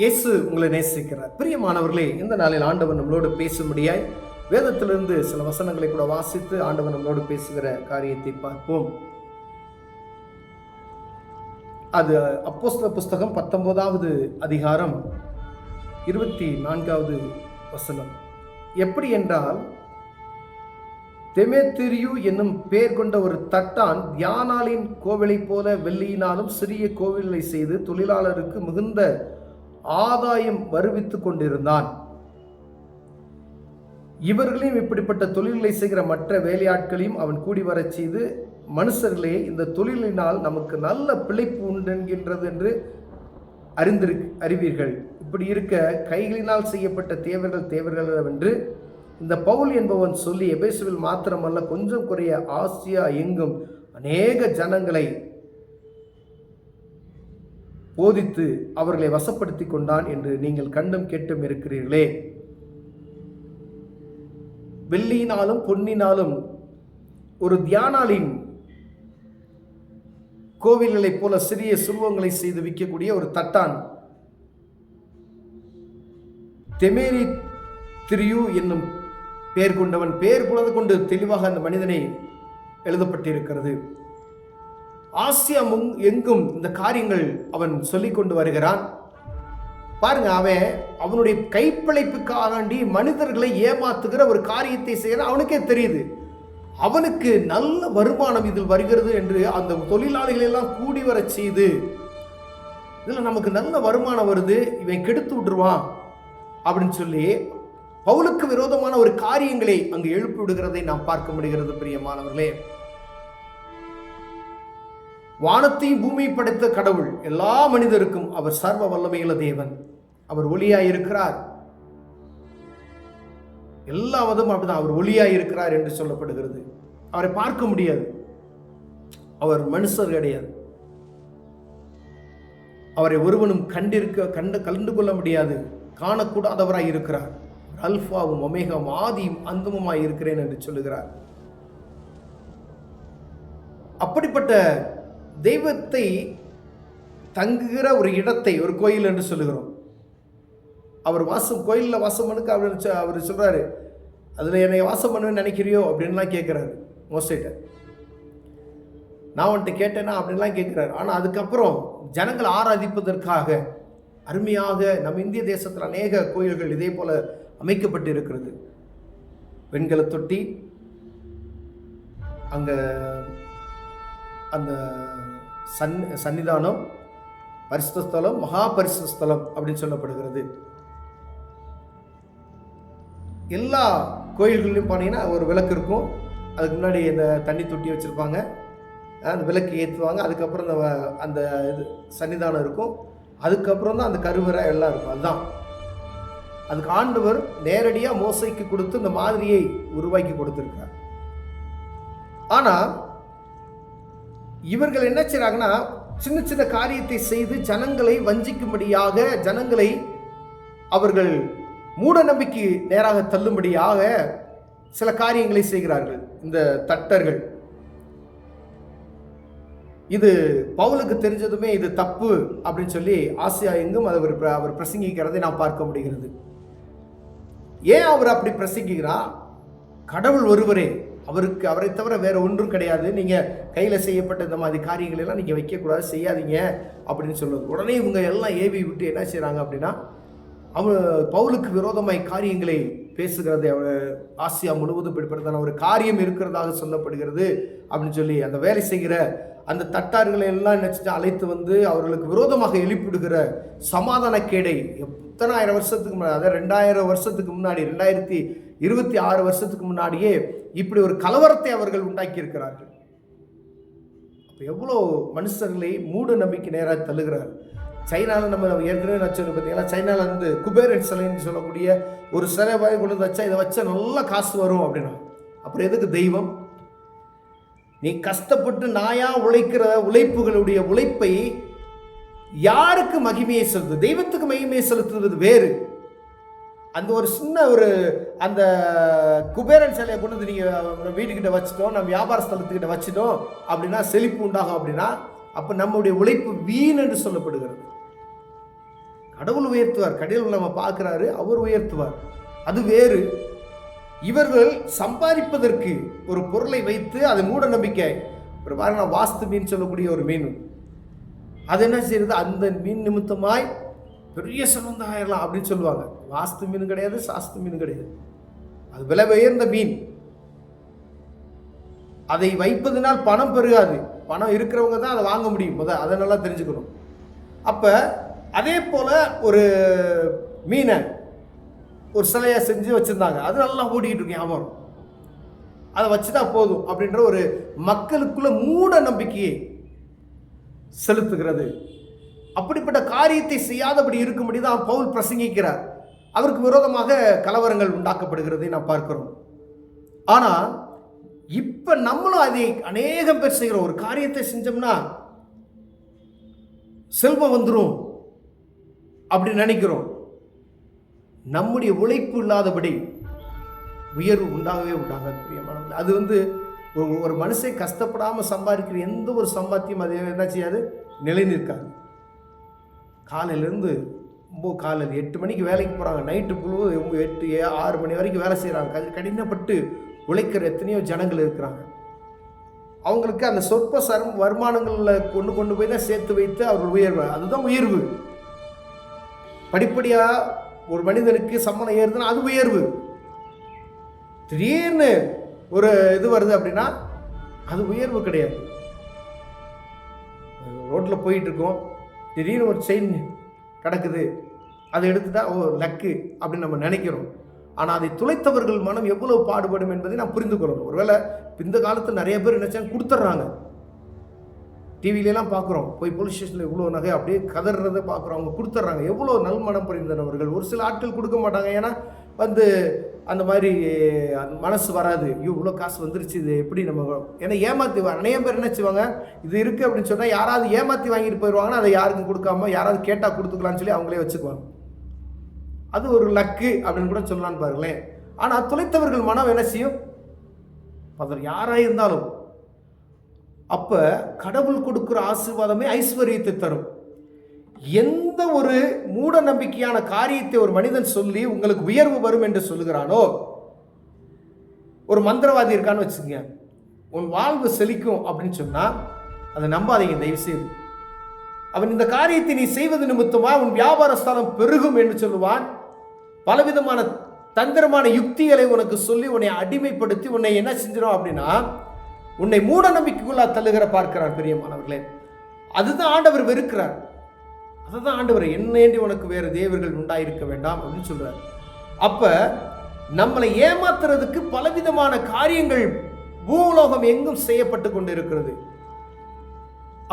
இயேசு உங்களை நேசிக்கிறார். பிரியமானவர்களே, இந்த நாளில் ஆண்டவர் நம்மளோடு பேசும்படியாய் வேதத்திலிருந்து சில வசனங்களை கூட வாசித்து ஆண்டவர் நம்மளோடு பேசுகிற காரியத்தை பார்ப்போம். அது அப்போஸ்தலர் புஸ்தகம் 19வது அதிகாரம் 24வது வசனம். எப்படி என்றால், தெமேத்திரியு என்னும் பெயர் கொண்ட ஒரு தட்டான் தியானாளின் கோவிலை போல வெள்ளியினாலும் சிறிய கோவிலை செய்து தொழிலாளருக்கு மிகுந்த ஆதாயம் வருவித்துக் கொண்டிருந்தான். இவர்களையும் இப்படிப்பட்ட தொழில்களை செய்கிற மற்ற வேலையாட்களையும் அவன் கூடி வரச் செய்து, மனுஷர்களே, இந்த தொழிலினால் நமக்கு நல்ல பிழைப்பு உண்டென்கின்றது என்று அறிவீர்கள். இப்படி இருக்க கைகளினால் செய்யப்பட்ட தேவர்கள் என்று இந்த பவுல் என்பவன் சொல்லி எபேசுவில் மாத்திரமல்ல, கொஞ்சம் குறைய ஆசியா எங்கும் அநேக ஜனங்களை போதித்து அவர்களை வசப்படுத்தி கொண்டான் என்று நீங்கள் கண்டும் கேட்டும் இருக்கிறீர்களே. வெள்ளியினாலும் பொன்னினாலும் ஒரு தியானாளின் கோவில்களைப் போல சிறிய சுருவங்களை செய்து விற்கக்கூடிய ஒரு தட்டான் தெமேத்திரியு என்னும் பெயர் கொண்டவன் பெயர் கொண்டு தெளிவாக அந்த மனிதனை எழுதப்பட்டிருக்கிறது. ஆசியா எங்கும் இந்த காரியங்கள் அவன் சொல்லிக் கொண்டு வருகிறான். பாருங்க, அவனுடைய கைப்பிழைப்புக்காண்டி மனிதர்களை ஏமாத்துகிற ஒரு காரியத்தை செய்கிறான். அவனுக்கே தெரியுது அவனுக்கு நல்ல வருமானம் இதில் வருகிறது என்று அந்த தொழிலாளிகளை எல்லாம் கூடி வர செய்து, இதில் நமக்கு நல்ல வருமானம் வருது, இவன் கெடுத்து விட்டுருவான் அப்படின்னு சொல்லி பவுலுக்கு விரோதமான ஒரு காரியங்களை அங்கு எழுப்பி விடுகிறதை நாம் பார்க்க முடிகிறது. பிரியமானவர்களே, வானத்தையும் பூமியை படைத்த கடவுள் எல்லா மனிதருக்கும் அவர் சர்வ வல்லமையுள்ள தேவன். அவர் ஒளியாய் இருக்கிறார். எல்லா மதமும் அப்படிதான், அவர் ஒளியாய் இருக்கிறார் என்று சொல்லப்படுகிறது. அவரை பார்க்க முடியாது, அவர் மனுஷர் கிடையாது. அவரை ஒருவனும் கண்டு கொள்ள முடியாது, காணக்கூடாதவராய் இருக்கிறார். அல்பாவும் ஒமேகாவும் ஆதியும் அந்தமுமாய் இருக்கிறேன் என்று சொல்லுகிறார். அப்படிப்பட்ட தெய்வத்தை தங்குகிற ஒரு இடத்தை ஒரு கோயில் என்று சொல்லுகிறோம். அவர் கோயிலில் வாசம் பண்ணுக்க அவர் சொல்றாரு, அதில் என்னை வாசம் பண்ணுவேன்னு நினைக்கிறியோ அப்படின்லாம் கேட்குறாரு மோசேட்ட. நான் வந்துட்டு கேட்டேன்னா அப்படின்லாம் கேட்குறாரு. ஆனால் அதுக்கப்புறம் ஜனங்கள் ஆராதிப்பதற்காக அருமையாக நம்ம இந்திய தேசத்தில் அநேக கோயில்கள் இதே போல அமைக்கப்பட்டு இருக்கிறது. வெண்கல தொட்டி, அங்கே அந்த சன்னிதானம், பரிசுத்த ஸ்தலம், மகா பரிசுத்த ஸ்தலம் அப்படின்னு சொல்லப்படுகிறது. எல்லா கோயில்கள்லையும் போனீங்கன்னா ஒரு விளக்கு இருக்கும், அதுக்கு முன்னாடி இந்த தண்ணி தொட்டி வச்சுருப்பாங்க, அந்த விளக்கு ஏற்றுவாங்க, அதுக்கப்புறம் அந்த இது சன்னிதானம் இருக்கும், அதுக்கப்புறம் தான் அந்த கருவறை எல்லாம் இருக்கும். அதுதான் அதுக்கு ஆண்டவர் நேரடியாக மோசைக்கு கொடுத்து இந்த மாதிரியை உருவாக்கி கொடுத்துருக்கிறார். ஆனால் இவர்கள் என்ன செய்றாங்கன்னா, சின்ன சின்ன காரியத்தை செய்து ஜனங்களை வஞ்சிக்கும்படியாக, ஜனங்களை அவர்கள் மூட நம்பிக்கை நேராக தள்ளும்படியாக சில காரியங்களை செய்கிறார்கள் இந்த தட்டர்கள். இது பவுலுக்கு தெரிஞ்சதுமே இது தப்பு அப்படின்னு சொல்லி ஆசியா எங்கும் அவர் பிரசங்கிக்கிறதை நாம் பார்க்க முடிகிறது. ஏன் அவர் அப்படி பிரசங்கிக்கிறார்? கடவுள் ஒருவரே, அவரை தவிர வேற ஒன்றும் கிடையாது. நீங்க கையில செய்யப்பட்ட இந்த மாதிரி காரியங்கள் எல்லாம் நீங்க வைக்கக்கூடாது, செய்யாதீங்க அப்படின்னு சொல்லுவது. உடனே இவங்க எல்லாம் ஏவி விட்டு என்ன செய்யறாங்க அப்படின்னா, பவுலுக்கு விரோதமாய் காரியங்களை பேசுகிறது. ஆசியா முழுவதும் பிடிப்படுத்தான ஒரு காரியம் இருக்கிறதாக சொல்லப்படுகிறது அப்படின்னு சொல்லி அந்த வேலை செய்கிற அந்த தட்டார்களை எல்லாம் நினைச்சு அழைத்து வந்து அவர்களுக்கு விரோதமாக எழுப்பிவிடுகிற சமாதான கேடை எத்தனை ஆயிரம் வருஷத்துக்கு முன்னாடி, அதாவது 2000 வருஷத்துக்கு முன்னாடி, 2026 வருஷத்துக்கு முன்னாடியே இப்படி ஒரு கலவரத்தை அவர்கள் உண்டாக்கி இருக்கிறார்கள். அப்போ எவ்வளோ மனுஷர்களை மூட நம்பிக்கை நேராக தள்ளுகிறார். சைனாவில் நம்ம ஏற்கனவே நச்சு பார்த்தீங்கன்னா, சைனாவில் வந்து குபேரன் சிலைன்னு சொல்லக்கூடிய ஒரு சிலை வாங்கி கொண்டு வந்து வச்சா, இதை வச்சா நல்லா காசு வரும் அப்படின்னா, அப்புறம் எதுக்கு தெய்வம்? நீ கஷ்டப்பட்டு நாயா உழைக்கிற உழைப்புகளுடைய உழைப்பை யாருக்கு மகிமையை செலுத்து? தெய்வத்துக்கு மகிமையை செலுத்துவது வேறு. அந்த ஒரு சின்ன அந்த குபேரன் சிலையை கொண்டு வந்து நீங்கள் வீட்டுக்கிட்ட வச்சுட்டோம், நம்ம வியாபார ஸ்தலத்துக்கிட்ட வச்சுட்டோம் அப்படின்னா செழிப்பு உண்டாகும் அப்படின்னா, அப்போ நம்முடைய உழைப்பு வீண் என்று சொல்லப்படுகிறது. கடவுள் உயர்த்துவார். கடவுள் நம்ம பார்க்கிறாரு, அவர் உயர்த்துவார். அது வேறு. இவர்கள் சம்பாதிப்பதற்கு ஒரு பொருளை வைத்து அது மூட நம்பிக்கை. ஒரு பாருங்க, வாஸ்து மீன் சொல்லக்கூடிய ஒரு மீன், அது என்ன செய்யறது, அந்த மீன் நிமித்தமாய் பெரிய செல்வந்தம் ஆயிடலாம் அப்படின்னு சொல்லுவாங்க. வாஸ்து மீன் கிடையாது, சாஸ்து மீன் கிடையாது, அது விலை உயர்ந்த மீன். அதை வைப்பதனால் பணம் பெருகாது. பணம் இருக்கிறவங்க தான் அதை வாங்க முடியும். அதை நல்லா தெரிஞ்சுக்கணும். அப்ப அதே போல ஒரு மீனை ஒரு சிலையா செஞ்சு வச்சிருந்தாங்க. அது நல்லா ஓடிக்கிட்டு இருக்கு வியாபாரம். அதை வச்சுதான் போதும் அப்படின்ற ஒரு மக்களுக்குள்ள மூட நம்பிக்கையை செலுத்துகிறது. அப்படிப்பட்ட காரியத்தை செய்யாதபடி இருக்கும்படி தான் பவுல் பிரசங்கிக்கிறார். அவருக்கு விரோதமாக கலவரங்கள் உண்டாக்கப்படுகிறதை நாம் பார்க்கிறோம். ஆனா இப்ப நம்மளும் அதை அநேகம் பேர் செய்கிறோம். ஒரு காரியத்தை செஞ்சோம்னா செல்வம் வந்துடும் அப்படி நினைக்கிறோம். நம்முடைய உழைப்பு இல்லாதபடி உயர்வு உண்டாகவே உண்டாகாது பிரியமானவர்களே. அது ஒரு மனுஷன் கஷ்டப்படாமல் சம்பாதிக்கிற எந்த ஒரு சம்பாத்தியம் அது என்ன செய்யாது, நிலை நிற்காது. காலையிலேருந்து காலையில் 8 மணிக்கு வேலைக்கு போகிறாங்க, நைட்டு முழு 8 6 மணி வரைக்கும் வேலை செய்கிறாங்க. கடினப்பட்டு உழைக்கிற எத்தனையோ ஜனங்கள் இருக்கிறாங்க. அவங்களுக்கு அந்த சொற்ப வருமானங்களில் கொண்டு போய் தான் சேர்த்து வைத்து அவர்கள் உயர்வு. அதுதான் உயர்வு. படிப்படியாக ஒரு மனிதனுக்கு சம்பளம் ஏறுதுன்னா அது உயர்வு. திடீர்னு ஒரு இது வருது அப்படின்னா அது உயர்வு கிடையாது. ரோட்டில் போயிட்டு இருக்கோம், திடீர்னு ஒரு செயின் கிடக்குது, அதை எடுத்துட்டா லக்கு அப்படின்னு நம்ம நினைக்கிறோம். ஆனால் அதை துளைத்தவர்கள் மனம் எவ்வளவு பாடுபடும் என்பதை நாம் புரிந்து கொள்ளணும். ஒருவேளை இந்த காலத்தில் நிறைய பேர் நினைச்சாங்க கொடுத்துட்றாங்க. டிவிலெலாம் பார்க்குறோம், போய் போலீஸ் ஸ்டேஷனில் இவ்வளோ நகை அப்படியே கதறதை பார்க்குறோம். அவங்க கொடுத்துட்றாங்க. எவ்வளோ நல்மனம் புரிந்தவர்கள். ஒரு சில ஆட்கள் கொடுக்க மாட்டாங்க. ஏன்னா அந்த மாதிரி மனசு வராது. இவ்வளோ காசு வந்துருச்சு, இது எப்படி நம்ம ஏன்னா ஏமாற்றி நிறைய பேர் என்ன செய்வாங்க, இது இருக்குது அப்படின்னு சொன்னால் யாராவது ஏமாற்றி வாங்கிட்டு போயிடுவாங்கன்னா அதை யாருக்கும் கொடுக்காம யாராவது கேட்டால் கொடுத்துக்கலான்னு சொல்லி அவங்களே வச்சுக்குவாங்க. அது ஒரு லக்கு அப்படின்னு கூட சொல்லலான்னு பாருங்களேன். ஆனால் துளைத்தவர்கள் மனம் என்ன செய்யும், அதில் யாராக இருந்தாலும். அப்போ கடவுள் கொடுக்குற ஆசீர்வாதமே ஐஸ்வர்யத்தை தரும். எந்த ஒரு மூட நம்பிக்கையான காரியத்தை ஒரு மனிதன் சொல்லி உங்களுக்கு உயர்வு வரும் என்று சொல்லுகிறானோ, ஒரு மந்திரவாதி இருக்கான்னு வச்சுக்கோங்க, உன் வாழ்வு செழிக்கும் அப்படின்னு சொன்னால் அதை நம்பாதீங்க தயவு செய்து. அவன் இந்த காரியத்தை நீ செய்வது நிமித்தமா உன் வியாபார ஸ்தானம் பெருகும் என்று சொல்லுவான். பலவிதமான தந்திரமான யுக்திகளை உனக்கு சொல்லி உன்னை அடிமைப்படுத்தி உன்னை என்ன செஞ்சிடும் அப்படின்னா உன்னை மூட நம்பிக்கைக்குள்ளா தள்ளுகிற பார்க்கிறார் பிரியமானவர்களே. அதுதான் ஆண்டவர் வெறுக்கிறார். அதுதான் ஆண்டவர் என்னேண்டி உனக்கு வேறு தேவர்கள் உண்டாயிருக்க வேண்டாம் அப்படின்னு சொல்றார். அப்ப நம்மளை ஏமாத்துறதுக்கு பலவிதமான காரியங்கள் பூலோகம் எங்கும் செய்யப்பட்டு கொண்டு இருக்கிறது.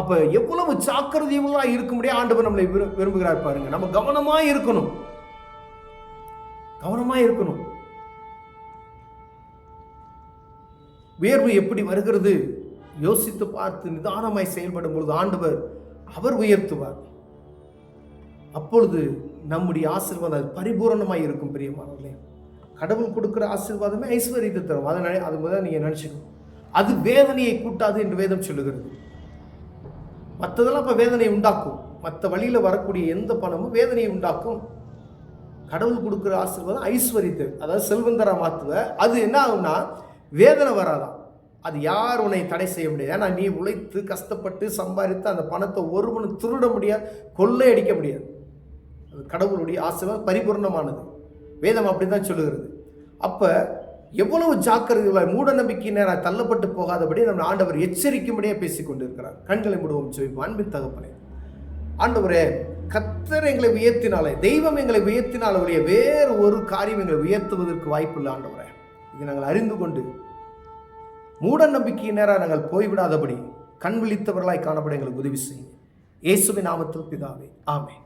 அப்ப எவ்வளவு ஜாக்கிரதையா இருக்க முடியாது ஆண்டவர் நம்மளை விரும்புகிறார் பாருங்க. நம்ம கவனமா இருக்கணும், கவனமா இருக்கணும். உயர்வு எப்படி வருகிறது யோசித்து பார்த்து நிதானமாய் செயல்படும் பொழுது ஆண்டவர் அவர் உயர்த்துவார். அப்பொழுது நம்முடைய ஆசீர்வாதம் பரிபூரணமாய் இருக்கும் பிரியமானவர்களே. கடவுள் கொடுக்கிற ஆசீர்வாதமே ஐஸ்வர்யத்தை தரும். அது முதல்ல நீங்க நினைச்சுக்கணும். அது வேதனையை கூட்டாது என்று வேதம் சொல்லுகிறது. மற்றதெல்லாம் இப்ப வேதனையை உண்டாக்கும். மற்ற வழியில வரக்கூடிய எந்த பணமும் வேதனையை உண்டாக்கும். கடவுள் கொடுக்குற ஆசீர்வாதம் ஐஸ்வர்யத்தை, அதாவது செல்வந்தரா மாத்துவ. அது என்ன ஆகும்னா வேதனை வராதான். அது யார் உன்னை தடை செய்ய முடியாது. ஏன்னா நீ உழைத்து கஷ்டப்பட்டு சம்பாதித்து அந்த பணத்தை ஒருவனும் திருட முடியாது, கொள்ளையடிக்க முடியாது. அது கடவுளுடைய ஆசீர்வாதம் பரிபூர்ணமானது. வேதம் அப்படிதான் சொல்லுகிறது. அப்ப எவ்வளவு ஜாக்கிரதை, மூட நம்பிக்கை நேரம் தள்ளப்பட்டு போகாதபடி நம்ம ஆண்டவர் எச்சரிக்கும்படியே பேசிக் கொண்டிருக்கிறார். கண்களை மூடுவோம் ஜெபிப்போம். அன்பின் தகப்பனே, ஆண்டவரே, கர்த்தர் எங்களை உயர்த்தினாலே, தெய்வம் எங்களை உயர்த்தினாலே வேறு ஒரு காரியம் எங்களை உயர்த்துவதற்கு வாய்ப்பில்லை ஆண்டவரே. இதை நாங்கள் அறிந்து கொண்டு மூட நம்பிக்கையின் நேரம் நாங்கள் போய்விடாதபடி கண் விழித்தவர்களாய் காணப்பட எங்களுக்கு உதவி செய்யும். இயேசுவின் நாமத்தில் பிதாவே, ஆமென்.